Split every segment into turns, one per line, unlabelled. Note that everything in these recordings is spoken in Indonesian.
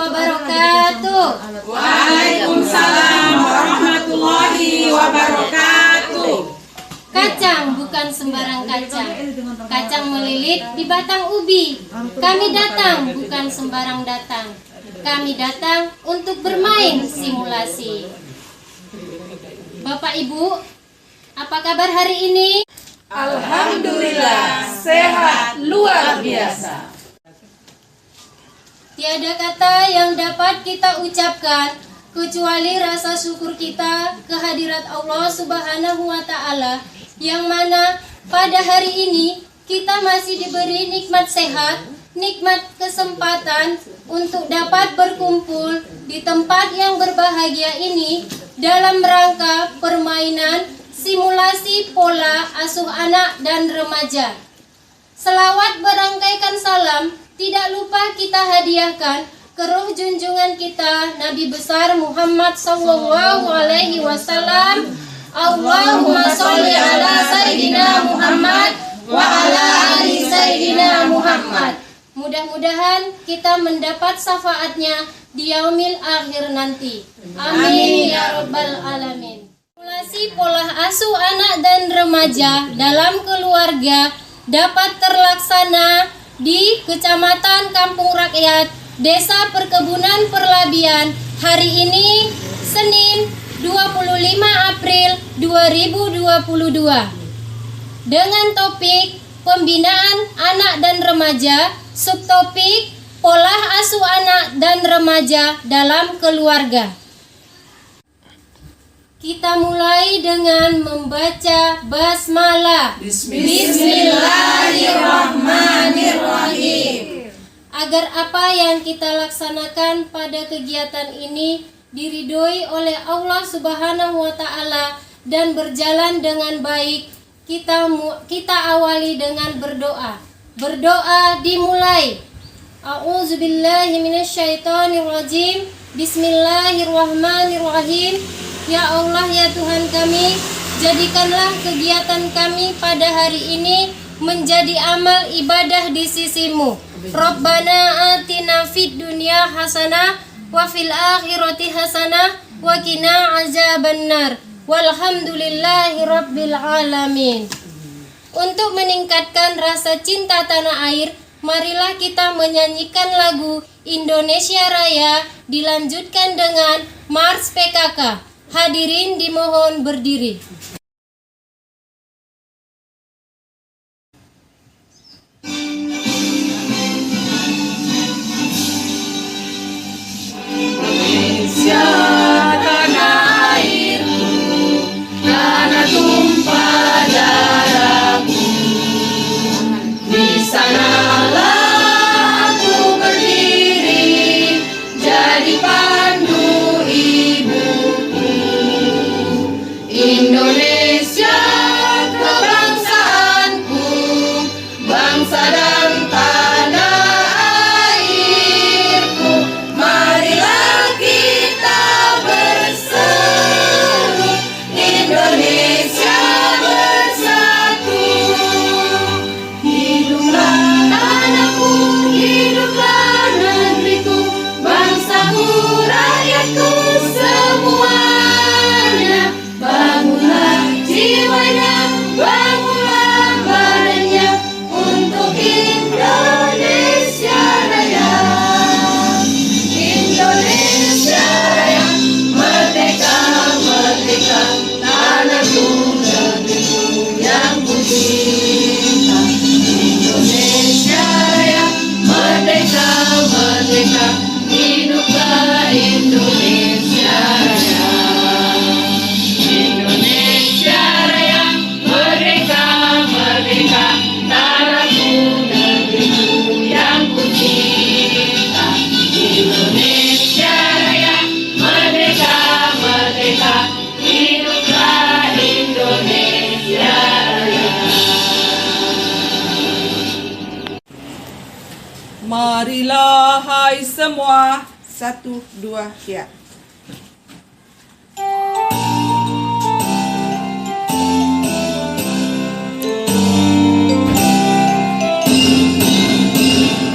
wabarakatuh.
Waalaikumsalam warahmatullahi wabarakatuh.
Kacang bukan sembarang kacang. Kacang melilit di batang ubi. Kami datang bukan sembarang datang. Kami datang untuk bermain simulasi. Bapak Ibu, apa kabar hari ini?
Alhamdulillah, sehat luar biasa.
Tiada kata yang dapat kita ucapkan kecuali rasa syukur kita kehadirat Allah Subhanahu wa Ta'ala, yang mana pada hari ini kita masih diberi nikmat sehat, nikmat kesempatan untuk dapat berkumpul di tempat yang berbahagia ini dalam rangka permainan simulasi pola asuh anak dan remaja. Selawat berangkaikan salam tidak lupa kita hadiahkan ke roh junjungan kita Nabi besar Muhammad sallallahu alaihi wasallam. Allahumma sholli ala Sayyidina Muhammad wa ala ali Sayyidina Muhammad. Mudah-mudahan kita mendapat syafaatnya di yaumil akhir nanti. Amin ya rabbal alamin. Simulasi pola asuh anak dan remaja dalam keluarga dapat terlaksana di Kecamatan Kampung Rakyat, Desa Perkebunan Perlabian hari ini, Senin 25 April 2022, dengan topik pembinaan anak dan remaja, subtopik pola asuh anak dan remaja dalam keluarga. Kita mulai dengan membaca basmalah. Bismillahirrahmanirrahim. Agar apa yang kita laksanakan pada kegiatan ini diridhoi oleh Allah Subhanahu wa Ta'ala dan berjalan dengan baik, kita awali dengan berdoa. Berdoa dimulai. A'udzubillahi minasyaitonirrajim. Bismillahirrahmanirrahim. Ya Allah, ya Tuhan kami, jadikanlah kegiatan kami pada hari ini menjadi amal ibadah di sisi-Mu. Rabbana atina fid dunya hasanah wa fil akhirati hasanah wa qina azabannar. Walhamdulillahi rabbil alamin. Untuk meningkatkan rasa cinta tanah air, marilah kita menyanyikan lagu Indonesia Raya dilanjutkan dengan Mars PKK. Hadirin dimohon berdiri.
Indonesia tanah airku, tanah tumpah darahku. Di sanalah aku berdiri, jadi pandu ibuku. Indonesia kebangsaanku, bangsa dan tanah airku. Marilah kita berseru, Indonesia bersatu. Hiduplah tanahku, hiduplah negeriku, bangsaku, rakyatku semuanya. Bangunlah jiwanya, bangunlah badannya untuk Indonesia Raya. Indonesia Raya, merdeka, merdeka, tanahku, negeriku yang ku cinta. Indonesia Raya, merdeka, merdeka, hiduplah Indonesia Raya. Indonesia Raya, merdeka, merdeka, tanahku, negeriku yang ku cinta. Indonesia Raya, merdeka, merdeka, hiduplah Indonesia Raya.
Marilah hai semua, 1, 2, ya.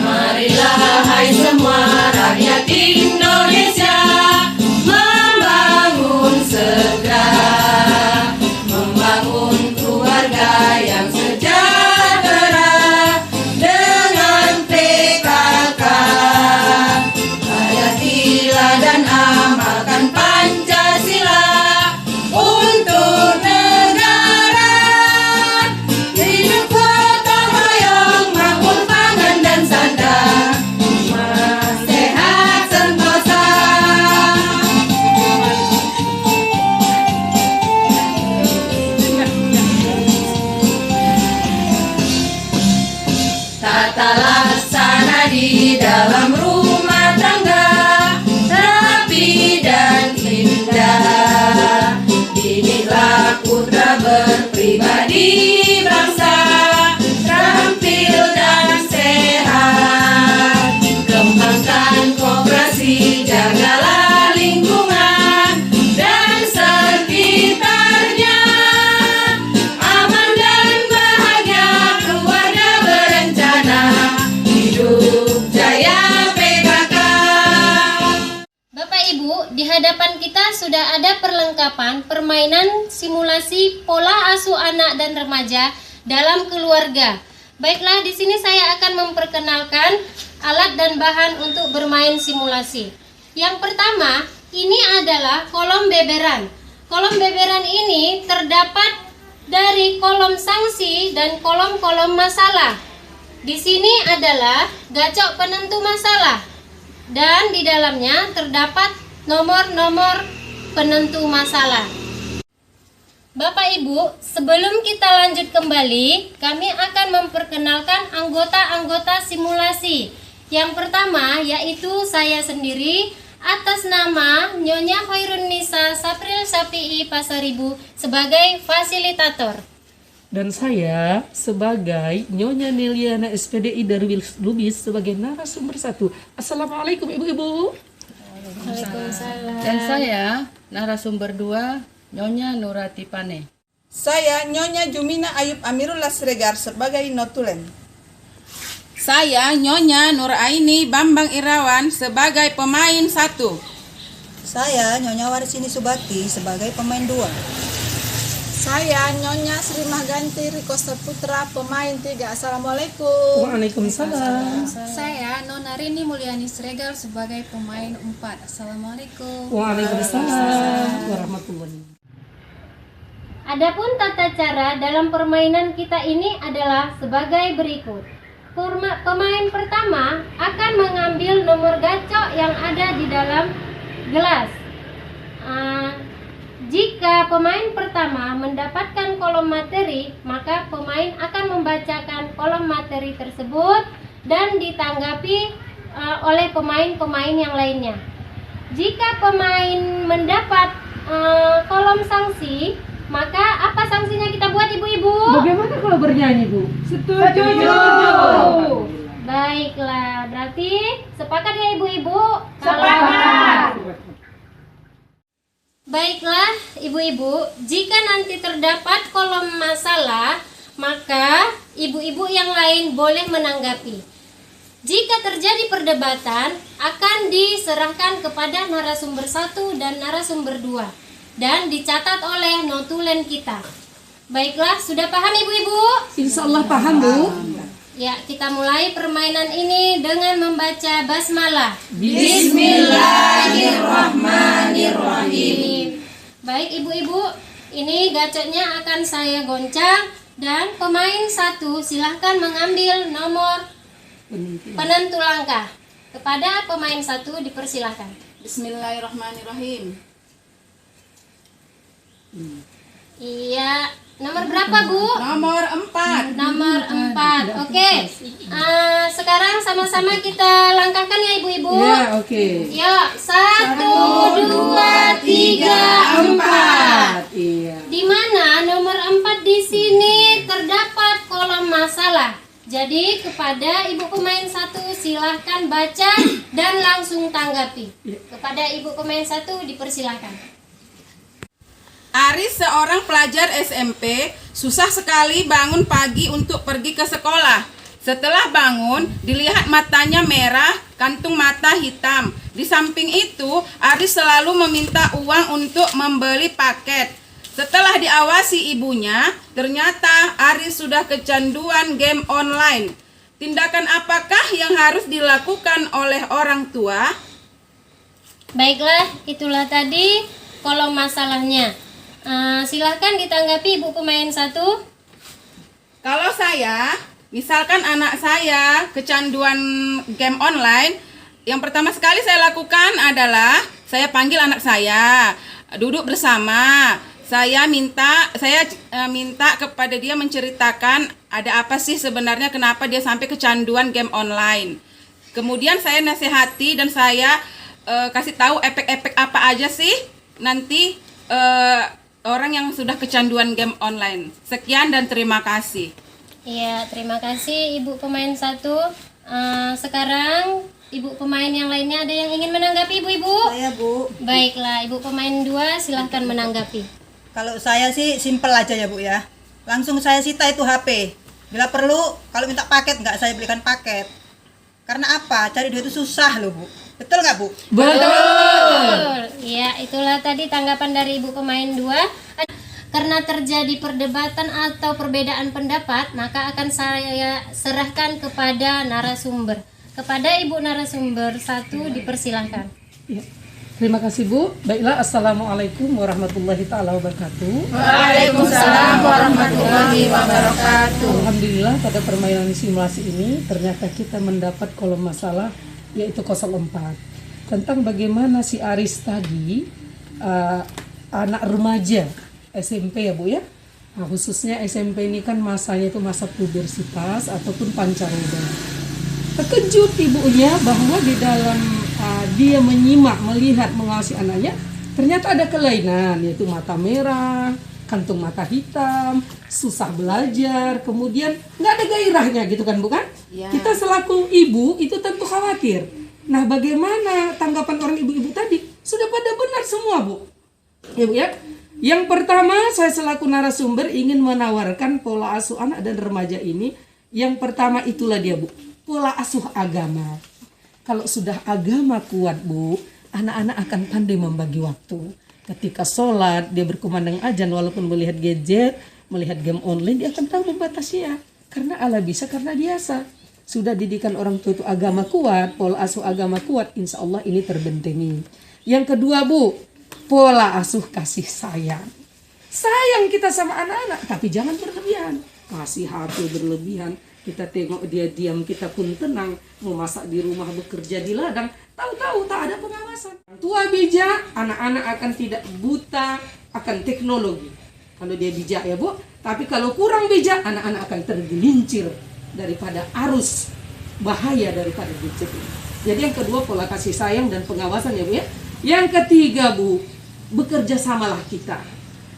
Marilah hai semua rakyat Indonesia.
jadi bangsa terampil dan sehat. Kembangkan koperasi, jagalah lingkungan dan sekitarnya. Aman dan bahagia, keluarga berencana, hidup jaya PKK.
Bapak Ibu, di hadapan kita sudah ada perlengkapan permainan simulasi pola asuh anak dan remaja dalam keluarga. Baiklah, di sini saya akan memperkenalkan alat dan bahan untuk bermain simulasi. Yang pertama, ini adalah kolom beberan. Kolom beberan ini terdapat dari kolom sanksi dan kolom-kolom masalah. Di sini adalah gacok penentu masalah. Dan di dalamnya terdapat nomor-nomor penentu masalah. Bapak Ibu, sebelum kita lanjut kembali, kami akan memperkenalkan anggota-anggota simulasi. Yang pertama yaitu saya sendiri atas nama Nyonya Hoirunisa Sapril Sapi'i Pasaribu sebagai fasilitator.
Dan saya sebagai Nyonya Neliana SPDI Darwil Lubis sebagai narasumber 1. Assalamualaikum Ibu-Ibu.
Waalaikumsalam.
Dan saya narasumber 2, Nyonya Nurati Pane.
Saya Nyonya Jumina Ayub Amirullah Sregar sebagai notulen.
Saya Nyonya Nuraini Bambang Irawan sebagai pemain 1.
Saya Nyonya Warsini Subati sebagai pemain 2.
Saya Nyonya Sri Mahganti Riko Putra pemain 3. Assalamualaikum.
Waalaikumsalam.
Saya Nona Rini Mulyani Sregar sebagai pemain 4. Assalamualaikum.
Waalaikumsalam warahmatullahi.
Adapun tata cara dalam permainan kita ini adalah sebagai berikut. Pemain pertama akan mengambil nomor gacok yang ada di dalam gelas. Jika pemain pertama mendapatkan kolom materi, maka pemain akan membacakan kolom materi tersebut dan ditanggapi oleh pemain-pemain yang lainnya. Jika pemain mendapat kolom sanksi, maka apa sanksinya kita buat ibu-ibu?
Bagaimana kalau bernyanyi, Bu? Setuju.
Baiklah, berarti sepakat ya ibu-ibu?
Sepakat.
Baiklah ibu-ibu, jika nanti terdapat kolom masalah, maka ibu-ibu yang lain boleh menanggapi. Jika terjadi perdebatan, akan diserahkan kepada narasumber 1 dan narasumber 2 dan dicatat oleh notulen kita. Baiklah, sudah paham ibu-ibu?
Insya Allah paham, Bu.
Ya, kita mulai permainan ini dengan membaca basmalah.
Bismillahirrahmanirrahim.
Baik ibu-ibu, ini gacoknya akan saya goncang dan pemain 1 silahkan mengambil nomor penentu langkah. Kepada pemain 1 dipersilahkan.
Bismillahirrahmanirrahim.
Iya, nomor berapa Bu?
Nomor 4.
Nomor 4. Oke. Sekarang sama-sama kita langkahkan ya ibu-ibu.
Ya, oke.
Yuk, 1, 2, 3, 4.
Iya.
Di mana nomor 4 di sini terdapat kolom masalah. Jadi kepada ibu pemain 1 silahkan baca dan langsung tanggapi. Kepada ibu pemain 1 dipersilahkan.
Aris seorang pelajar SMP susah sekali bangun pagi untuk pergi ke sekolah. Setelah bangun, dilihat matanya merah, kantung mata hitam. Di samping itu, Aris selalu meminta uang untuk membeli paket. Setelah diawasi ibunya, ternyata Aris sudah kecanduan game online. Tindakan apakah yang harus dilakukan oleh orang tua?
Baiklah, itulah tadi kolom masalahnya. Silahkan ditanggapi ibu pemain 1.
Kalau saya, misalkan anak saya kecanduan game online, yang pertama sekali saya lakukan adalah saya panggil anak saya, duduk bersama. Saya minta kepada dia menceritakan ada apa sih sebenarnya kenapa dia sampai kecanduan game online. Kemudian saya nasihati dan saya kasih tahu efek-efek apa aja sih nanti orang orang yang sudah kecanduan game online. Sekian dan terima kasih.
Iya, terima kasih Ibu pemain 1. Sekarang Ibu pemain yang lainnya ada yang ingin menanggapi Ibu-ibu?
Saya Bu,
Baiklah, Ibu pemain 2 silahkan menanggapi.
kalau saya sih simpel aja ya Bu ya. Langsung saya sita itu HP. Bila perlu, kalau minta paket nggak saya belikan paket. Karena apa? Cari duit itu susah loh Bu. Betul nggak Bu?
Betul. Iya, itulah tadi tanggapan dari Ibu pemain 2. Karena terjadi perdebatan atau perbedaan pendapat, maka akan saya serahkan kepada narasumber. Kepada Ibu narasumber 1 dipersilahkan.
Ya. Terima kasih Bu. Baiklah, assalamualaikum warahmatullahi taala wabarakatuh.
Waalaikumsalam warahmatullahi wabarakatuh.
Alhamdulillah pada permainan simulasi ini ternyata kita mendapat kolom masalah yaitu 04 tentang bagaimana si Aris tadi anak remaja SMP ya Bu ya. Nah, khususnya SMP ini kan masanya itu masa pubersitas ataupun pancaroba. Terkejut ibunya bahwa di dalam dia menyimak, melihat, mengawasi anaknya ternyata ada kelainan yaitu mata merah, kantung mata hitam, susah belajar, kemudian nggak ada gairahnya gitu kan bukan?
Ya.
Kita selaku ibu itu tentu khawatir. Nah bagaimana tanggapan orang ibu-ibu tadi? Sudah pada benar semua Bu. Ya Bu ya. Yang pertama saya selaku narasumber ingin menawarkan pola asuh anak dan remaja ini. Yang pertama itulah dia Bu, pola asuh agama. Kalau sudah agama kuat Bu, anak-anak akan pandai membagi waktu. Ketika sholat, dia berkumandang azan walaupun melihat gadget, melihat game online, dia akan tahu membatasinya. Karena Allah bisa, karena biasa. Sudah didikan orang tua itu agama kuat, pola asuh agama kuat, insya Allah ini terbentengi. Yang kedua Bu, pola asuh kasih sayang. Sayang kita sama anak-anak, tapi jangan berlebihan. Kasih HP berlebihan. Kita tengok dia diam, kita pun tenang. Mau masak di rumah, bekerja di ladang, tahu-tahu tak ada pengawasan. Tua bijak, anak-anak akan tidak buta akan teknologi. Kalau dia bijak ya Bu. Tapi kalau kurang bijak, anak-anak akan tergelincir daripada arus bahaya daripada gadget ini. Jadi yang kedua pola kasih sayang dan pengawasan ya Bu ya. Yang ketiga Bu, bekerja samalah kita.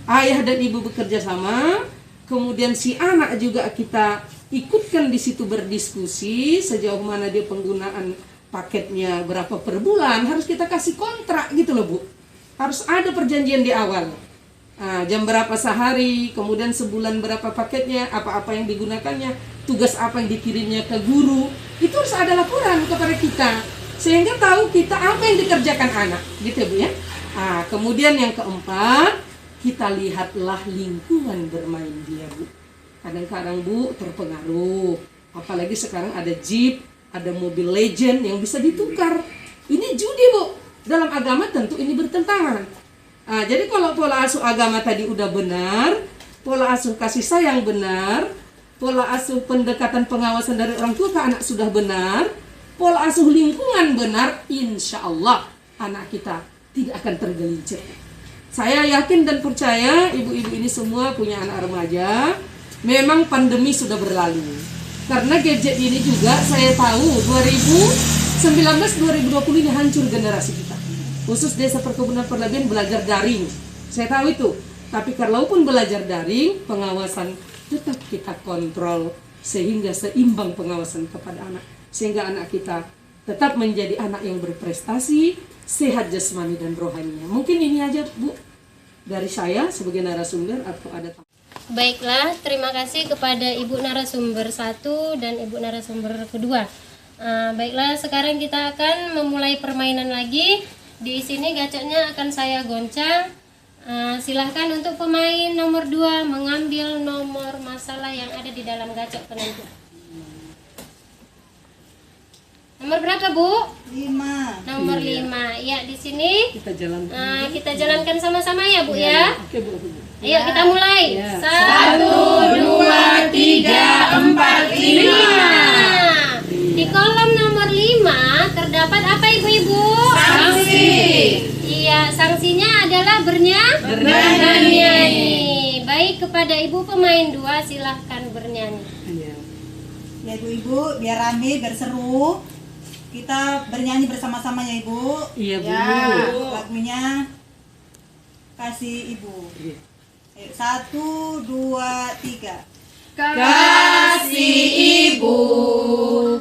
Ayah dan ibu bekerja sama, kemudian si anak juga kita ikutkan di situ berdiskusi sejauh mana dia penggunaan paketnya berapa per bulan, harus kita kasih kontrak gitu loh Bu. Harus ada perjanjian di awal. Jam berapa sehari, kemudian sebulan berapa paketnya, apa-apa yang digunakannya, tugas apa yang dikirimnya ke guru. Itu harus ada laporan kepada kita sehingga tahu kita apa yang dikerjakan anak, gitu Bu ya. Kemudian yang keempat, kita lihatlah lingkungan bermain dia Bu. Kadang-kadang Bu terpengaruh, apalagi sekarang ada jeep, ada mobil legend yang bisa ditukar. Ini judi Bu. Dalam agama tentu ini bertentangan. Jadi kalau pola asuh agama tadi udah benar, pola asuh kasih sayang benar, pola asuh pendekatan pengawasan dari orang tua ke anak sudah benar, pola asuh lingkungan benar, insya Allah anak kita tidak akan tergelincir. Saya yakin dan percaya ibu-ibu ini semua punya anak remaja. Memang pandemi sudah berlalu. Karena gadget ini juga saya tahu 2019-2020 ini hancur generasi kita. Khusus desa perkebunan perlebihan belajar daring. Saya tahu itu. Tapi kalaupun belajar daring, pengawasan tetap kita kontrol sehingga seimbang pengawasan kepada anak. Sehingga anak kita tetap menjadi anak yang berprestasi, sehat jasmani dan rohaninya. Mungkin ini aja Bu dari saya sebagai narasumber atau ada
Baiklah, terima kasih kepada Ibu narasumber 1 dan Ibu narasumber kedua. Baiklah, sekarang kita akan memulai permainan lagi. Di sini gacoknya akan saya goncang. Silahkan untuk pemain nomor 2 mengambil nomor masalah yang ada di dalam gacok penentu. Nomor berapa Bu?
5.
Nomor 5. Ya, di sini
kita jalankan.
kita jalankan sama-sama ya Bu ya.
Oke Bu.
Ayo kita mulai.
Ya.
1, 2, 3, 4, 5. Di kolom nomor 5 terdapat apa ibu-ibu?
Sanksi.
Iya, sanksinya adalah bernyanyi. Baik, kepada ibu pemain 2 silahkan bernyanyi.
Ya Ibu-ibu, biar rame, biar seru. Kita bernyanyi bersama-sama ya Ibu.
Iya Bu.
Lagunya Kasih Ibu. 1, 2, 3.
Kasih ibu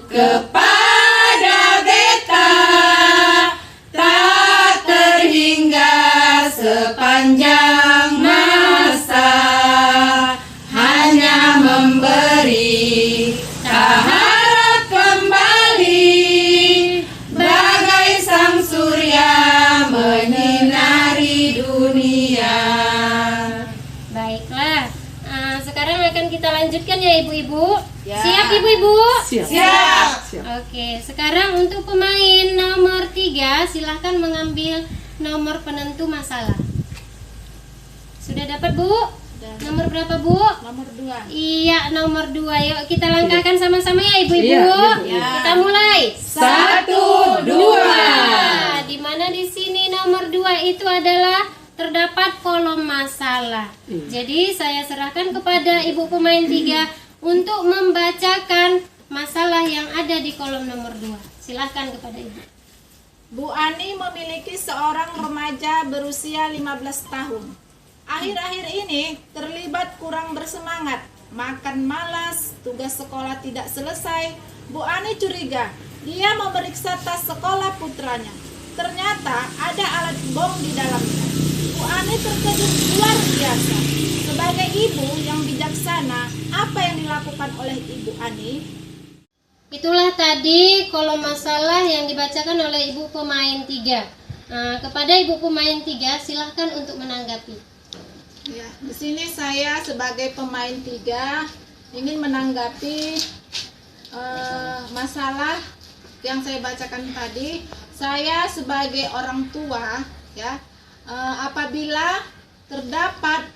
kepada beta tak terhingga sepanjang masa, hanya memberi tak harap kembali, bagai sang surya menyinari dunia.
Baiklah, sekarang akan kita lanjutkan ya ibu-ibu. Siap ibu-ibu?
Siap.
Oke, sekarang untuk pemain nomor 3 silahkan mengambil nomor penentu masalah. Sudah dapat Bu? Nomor berapa Bu?
Nomor 2.
Iya, nomor 2. Yuk kita langkahkan sama-sama ya ibu-ibu. Kita mulai.
1, 2.
Di mana di sini nomor 2 itu adalah terdapat kolom masalah. Jadi saya serahkan kepada ibu pemain 3 untuk membacakan masalah yang ada di kolom nomor 2. Silahkan kepada ibu.
Bu Ani memiliki seorang remaja berusia 15 tahun. Akhir-akhir ini terlibat kurang bersemangat, makan malas, tugas sekolah tidak selesai. Bu Ani curiga, dia memeriksa tas sekolah putranya. Ternyata ada alat bom di dalamnya. Bu Ani terkejut luar biasa. Sebagai ibu yang bijaksana, apa yang dilakukan oleh Ibu Ani?
Itulah tadi kolom masalah yang dibacakan oleh ibu pemain 3. Kepada ibu pemain 3 silahkan untuk menanggapi.
Ya, di sini saya sebagai pemain 3 ingin menanggapi masalah yang saya bacakan tadi. Saya sebagai orang tua, ya, apabila terdapat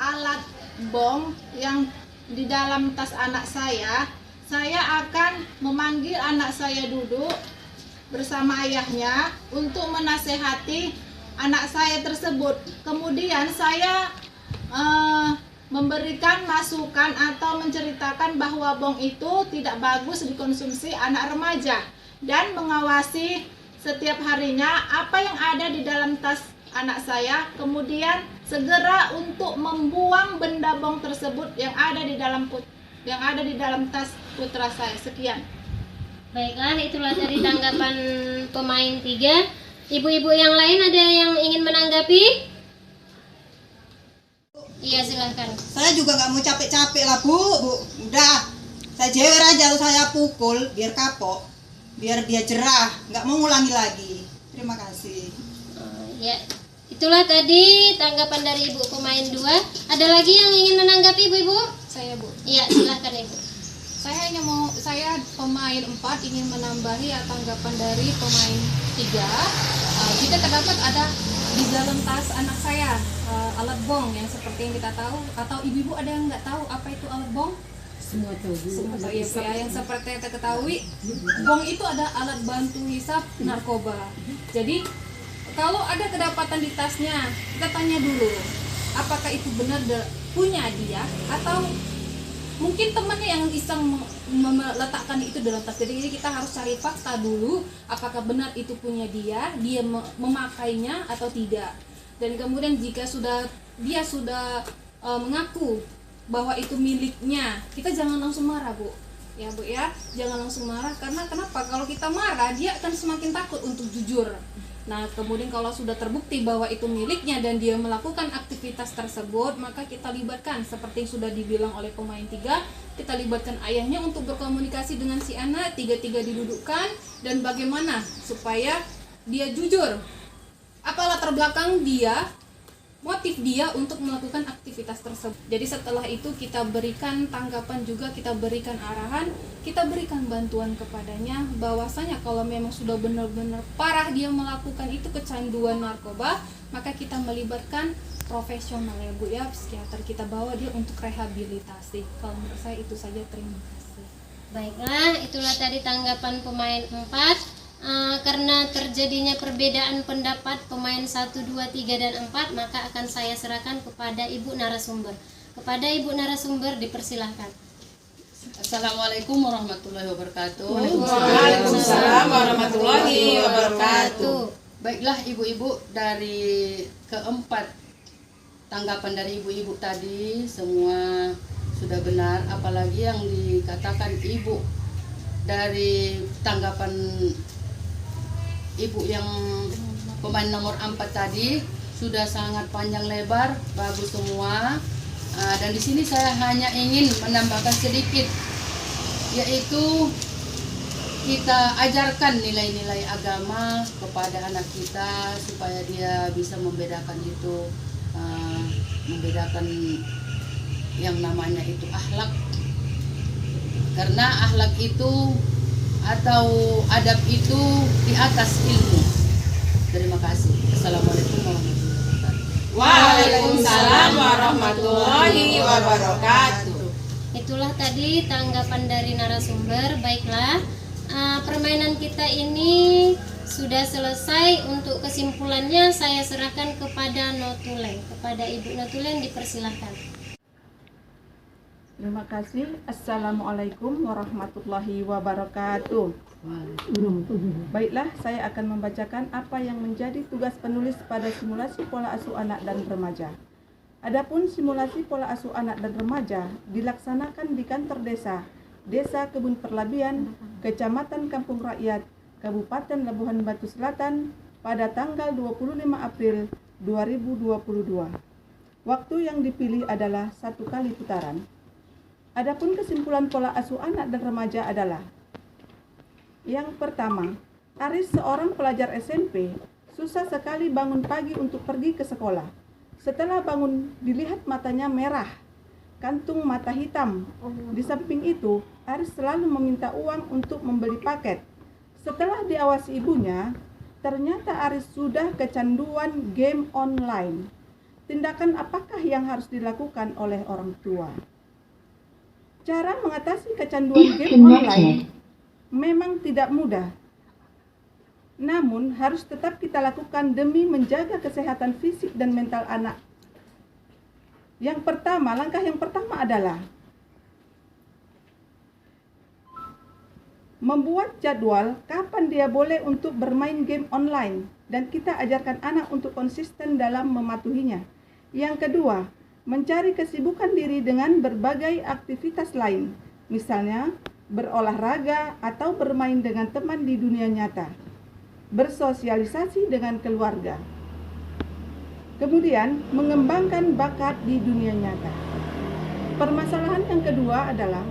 alat bom yang di dalam tas anak saya akan memanggil anak saya duduk bersama ayahnya untuk menasehati anak saya tersebut. Kemudian saya memberikan masukan atau menceritakan bahwa bom itu tidak bagus dikonsumsi anak remaja dan mengawasi setiap harinya apa yang ada di dalam tas anak saya, kemudian segera untuk membuang benda bom tersebut yang ada di dalam tas putra saya. Sekian.
Baiklah, itulah tadi tanggapan pemain 3. Ibu-ibu yang lain ada yang ingin menanggapi? Iya, silahkan.
Saya juga nggak mau capek-capek lah Bu. Udah, saya jewer aja, terus saya pukul biar kapok, biar dia jerah, nggak mau ngulangi lagi. Terima kasih.
Ya, itulah tadi tanggapan dari ibu pemain 2. Ada lagi yang ingin menanggapi ibu-ibu?
Saya Bu.
Iya, silahkan ibu.
Saya pemain 4 ingin menambahi tanggapan dari pemain 3. Jika terdapat ada di dalam tas anak saya alat bom yang seperti yang kita tahu, atau ibu-ibu ada yang nggak tahu apa itu alat bom?
Semua tahu.
Semua ya, yang seperti yang kita ketahui, bom itu ada alat bantu hisap narkoba. Jadi kalau ada kedapatan di tasnya, kita tanya dulu, apakah itu benar punya dia atau mungkin temannya yang iseng meletakkan itu dalam tas. Jadi kita harus cari fakta dulu, apakah benar itu punya dia memakainya atau tidak. Dan kemudian jika dia sudah mengaku bahwa itu miliknya, kita jangan langsung marah Bu. Ya Bu ya, jangan langsung marah, karena kenapa? Kalau kita marah, dia akan semakin takut untuk jujur. Nah, kemudian kalau sudah terbukti bahwa itu miliknya dan dia melakukan aktivitas tersebut, maka kita libatkan seperti yang sudah dibilang oleh pemain 3, kita libatkan ayahnya untuk berkomunikasi dengan si anak, 3-3 didudukkan, dan bagaimana supaya dia jujur. Apa latar belakang dia, motif dia untuk melakukan aktivitas tersebut. Jadi setelah itu kita berikan tanggapan juga, kita berikan arahan, kita berikan bantuan kepadanya bahwasanya kalau memang sudah benar-benar parah dia melakukan itu kecanduan narkoba, maka kita melibatkan profesional ya Bu ya, psikiater, kita bawa dia untuk rehabilitasi. Kalau menurut saya itu saja, terima kasih.
Baiklah, itulah tadi tanggapan pemain 4. Karena terjadinya perbedaan pendapat pemain 1, 2, 3, dan 4, maka akan saya serahkan kepada ibu narasumber. Kepada ibu narasumber dipersilahkan.
Assalamualaikum warahmatullahi wabarakatuh.
Waalaikumsalam warahmatullahi wabarakatuh.
Baiklah ibu-ibu dari keempat tanggapan dari ibu-ibu tadi semua sudah benar, apalagi yang dikatakan ibu dari tanggapan ibu yang pemain nomor 4 tadi sudah sangat panjang lebar, bagus semua. Dan di sini saya hanya ingin menambahkan sedikit, yaitu kita ajarkan nilai-nilai agama kepada anak kita supaya dia bisa membedakan itu, membedakan yang namanya itu akhlak. Karena akhlak itu atau adab itu di atas ilmu. Terima kasih. Assalamualaikum warahmatullahi wabarakatuh.
Waalaikumsalam warahmatullahi wabarakatuh.
Itulah tadi tanggapan dari narasumber. Baiklah, permainan kita ini sudah selesai. Untuk kesimpulannya saya serahkan kepada Notuleng. Kepada Ibu Notuleng dipersilahkan.
Terima kasih. Assalamualaikum warahmatullahi wabarakatuh. Baiklah, saya akan membacakan apa yang menjadi tugas penulis pada simulasi pola asuh anak dan remaja. Adapun simulasi pola asuh anak dan remaja dilaksanakan di kantor desa, Desa Kebun Perlabian, Kecamatan Kampung Rakyat, Kabupaten Labuhan Batu Selatan pada tanggal 25 April 2022. Waktu yang dipilih adalah 1 kali putaran. Adapun kesimpulan pola asuh anak dan remaja adalah: yang pertama, Aris seorang pelajar SMP susah sekali bangun pagi untuk pergi ke sekolah. Setelah bangun dilihat matanya merah, kantung mata hitam. Di samping itu, Aris selalu meminta uang untuk membeli paket. Setelah diawasi ibunya, ternyata Aris sudah kecanduan game online. Tindakan apakah yang harus dilakukan oleh orang tua? Cara mengatasi kecanduan game online memang tidak mudah, namun harus tetap kita lakukan demi menjaga kesehatan fisik dan mental anak. Langkah yang pertama adalah membuat jadwal kapan dia boleh untuk bermain game online, dan kita ajarkan anak untuk konsisten dalam mematuhinya. Yang kedua, mencari kesibukan diri dengan berbagai aktivitas lain, misalnya berolahraga atau bermain dengan teman di dunia nyata, bersosialisasi dengan keluarga. Kemudian, mengembangkan bakat di dunia nyata. Permasalahan yang kedua adalah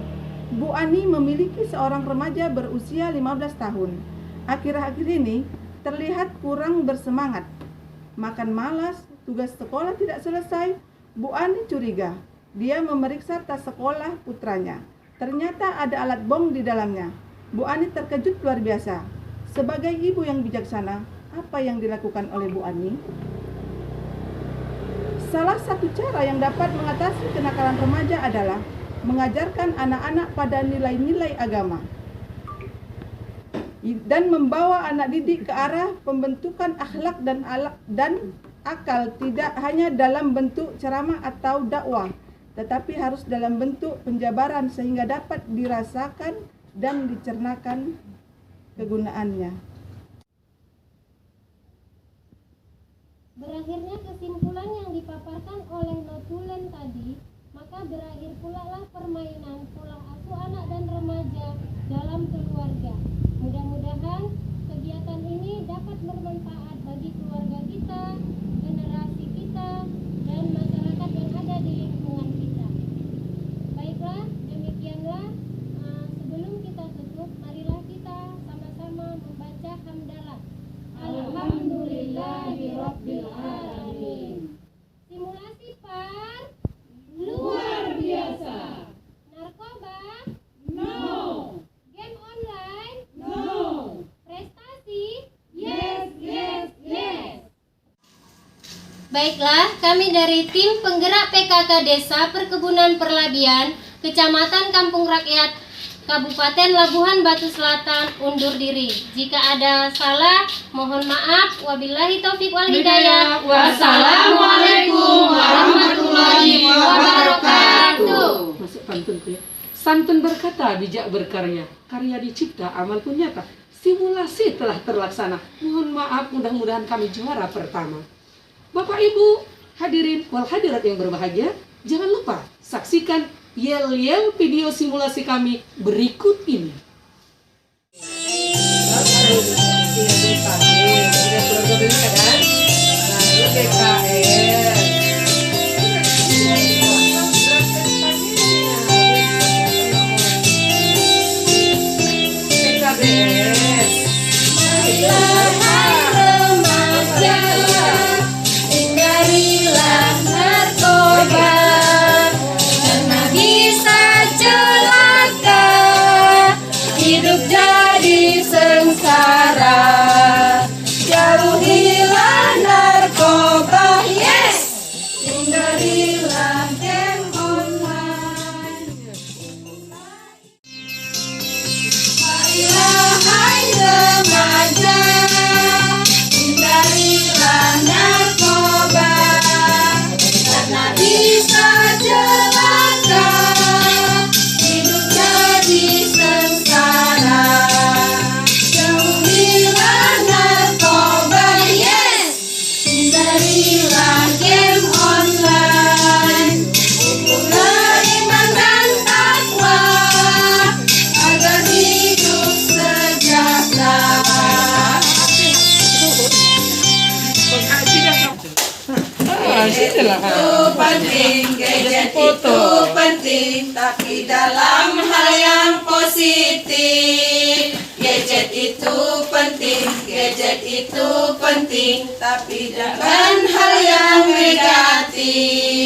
Bu Ani memiliki seorang remaja berusia 15 tahun. Akhir-akhir ini terlihat kurang bersemangat, makan malas, tugas sekolah tidak selesai. Bu Ani curiga. Dia memeriksa tas sekolah putranya. Ternyata ada alat bom di dalamnya. Bu Ani terkejut luar biasa. Sebagai ibu yang bijaksana, apa yang dilakukan oleh Bu Ani? Salah satu cara yang dapat mengatasi kenakalan remaja adalah mengajarkan anak-anak pada nilai-nilai agama dan membawa anak didik ke arah pembentukan akhlak dan akal, tidak hanya dalam bentuk ceramah atau dakwah, tetapi harus dalam bentuk penjabaran sehingga dapat dirasakan dan dicernakan kegunaannya.
Berakhirnya kesimpulan yang dipaparkan oleh Notulen tadi, maka berakhir pula lah permainan pola asuh anak dan remaja dalam keluarga. Mudah-mudahan kegiatan ini dapat bermanfaat bagi keluarga kita, generasi kita, dan masyarakat yang ada di lingkungan kita. Baiklah, demikianlah. Sebelum kita tutup, marilah kita sama-sama membaca hamdalah. Alhamdulillahirabbil alamin. Simulasi par luar biasa. Narkoba? No. Game online? No. Prestasi? Yes, yes, yes. Baiklah, kami dari tim penggerak PKK Desa Perkebunan Perlabian, Kecamatan Kampung Rakyat, Kabupaten Labuhan Batu Selatan undur diri. Jika ada salah, mohon maaf. Wabillahi taufik wal hidayah. Wassalamualaikum warahmatullahi wabarakatuh.
Masuk pantun ya. Santun berkata, bijak berkarya. Karya dicipta, amal pun nyata. Simulasi telah terlaksana. Mohon maaf, mudah-mudahan kami juara pertama. Bapak Ibu, Hadirin wal hadirat yang berbahagia, jangan lupa saksikan yel-yel video simulasi kami berikut ini.
Hindarilah narkoba karena bisa celaka, hidup jadi sengsara. Jauhilah narkoba, yes. Hindarilah game online. Marilah hai remaja, hindarilah narkoba karena bisa celaka, hidup jadi sengsara. Jauhilah narkoba, yes. Hindarilah game online. Kumpullah iman dan takwa agar hidup sejahtera.
Penting, gadget itu penting, tapi dalam hal yang positif. Gadget itu penting, tapi jangan hal yang negatif.